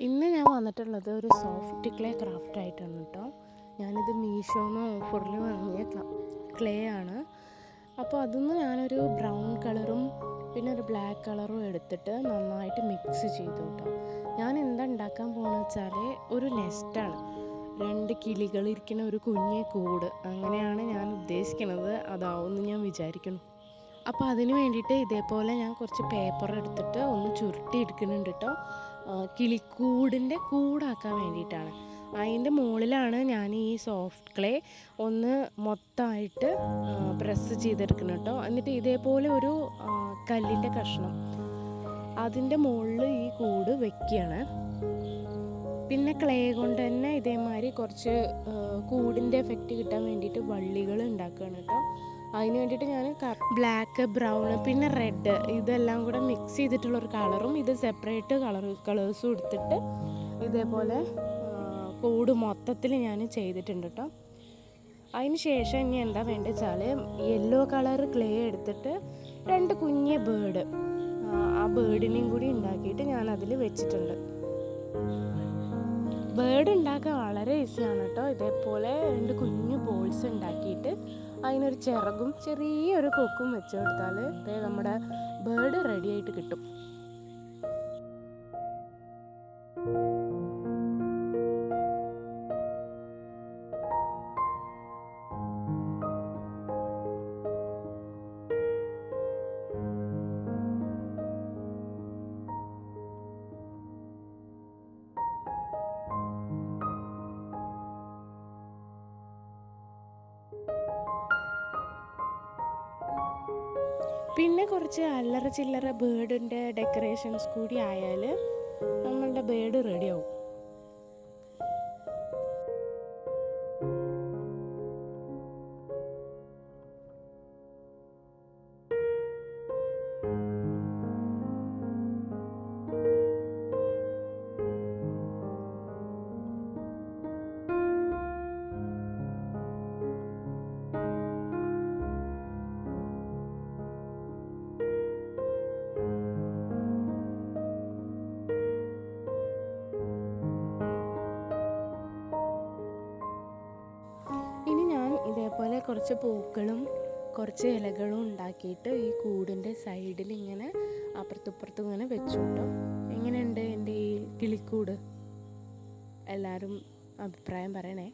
ഇന്ന് ഞാൻ വന്നിട്ടുള്ളത് ഒരു സോഫ്റ്റ് ക്ലേ ക്രാഫ്റ്റ് ആയിട്ടാണ് കേട്ടോ. ഞാനിത് മീഷോന്ന് ഓഫറിൽ വാങ്ങിയ ക്ലേ ആണ്. അപ്പോൾ അതിന്ന് ഞാനൊരു ബ്രൗൺ കളറും പിന്നെ ഒരു ബ്ലാക്ക് കളറും എടുത്തിട്ട് നന്നായിട്ട് മിക്സ് ചെയ്തു കേട്ടോ. ഞാൻ എന്താ ഉണ്ടാക്കാൻ പോകുന്നത് വെച്ചാൽ ഒരു നെസ്റ്റാണ്, 2 കിളികൾ ഇരിക്കുന്ന ഒരു കുഞ്ഞെ കൂട്, അങ്ങനെയാണ് ഞാൻ ഉദ്ദേശിക്കുന്നത്. അതാവുമെന്ന് ഞാൻ വിചാരിക്കുന്നു. അപ്പോൾ അതിന് വേണ്ടിയിട്ട് ഇതേപോലെ ഞാൻ കുറച്ച് പേപ്പർ എടുത്തിട്ട് ഒന്ന് ചുരുട്ടി എടുക്കുന്നുണ്ട് കേട്ടോ. കിളിക്കൂടിൻ്റെ കൂടാക്കാൻ വേണ്ടിയിട്ടാണ്. അതിൻ്റെ മുകളിലാണ് ഞാൻ ഈ സോഫ്റ്റ് ക്ലേ ഒന്ന് മൊത്തമായിട്ട് പ്രസ് ചെയ്തെടുക്കണം കേട്ടോ. എന്നിട്ട് ഇതേപോലെ ഒരു കല്ലിൻ്റെ കഷ്ണം അതിൻ്റെ മുകളിൽ ഈ കൂട് വെക്കുകയാണ്. പിന്നെ ക്ലേ കൊണ്ട് തന്നെ ഇതേമാതിരി കുറച്ച് കൂടിൻ്റെ എഫക്റ്റ് കിട്ടാൻ വേണ്ടിയിട്ട് വള്ളികൾ ഉണ്ടാക്കുകയാണ് കേട്ടോ. അതിന് വേണ്ടിയിട്ട് ഞാൻ ബ്ലാക്ക്, ബ്രൗൺ, പിന്നെ റെഡ് ഇതെല്ലാം കൂടെ മിക്സ് ചെയ്തിട്ടുള്ളൊരു കളറും ഇത് സെപ്പറേറ്റ് കളേഴ്സും എടുത്തിട്ട് ഇതേപോലെ കൂട് മൊത്തത്തിൽ ഞാൻ ചെയ്തിട്ടുണ്ട് കേട്ടോ. അതിന് ശേഷം ഇനി എന്താ വേണ്ടത് വെച്ചാൽ യെല്ലോ കളർ ക്ലേ എടുത്തിട്ട് 2 കുഞ്ഞ് ബേർഡ്, ആ ബേർഡിനെയും കൂടി ഉണ്ടാക്കിയിട്ട് ഞാൻ അതിൽ വെച്ചിട്ടുണ്ട്. ബേർഡ് ഉണ്ടാക്കാൻ വളരെ ഈസിയാണ് കേട്ടോ. ഇതേപോലെ 2 കുഞ്ഞു ബോൾസ് ഉണ്ടാക്കിയിട്ട് അതിനൊരു ചിറകും ചെറിയൊരു കൊക്കും വെച്ച് കൊടുത്താൽ നമ്മുടെ ബേർഡ് റെഡി ആയിട്ട് കിട്ടും. പിന്നെ കുറച്ച് അല്ലറ ചില്ലറ ബേർഡിൻ്റെ ഡെക്കറേഷൻസ് കൂടി ആയാൽ നമ്മളുടെ ബേർഡ് റെഡിയാവും. ഇതേപോലെ കുറച്ച് പൂക്കളും കുറച്ച് ഇലകളും ഉണ്ടാക്കിയിട്ട് ഈ കൂടിൻ്റെ സൈഡിൽ ഇങ്ങനെ അപ്പുറത്തും ഇങ്ങനെ വെച്ചു കേട്ടോ. എങ്ങനെയുണ്ട് എൻ്റെ ഈ കിളിക്കൂട്? എല്ലാവരും അഭിപ്രായം പറയണേ.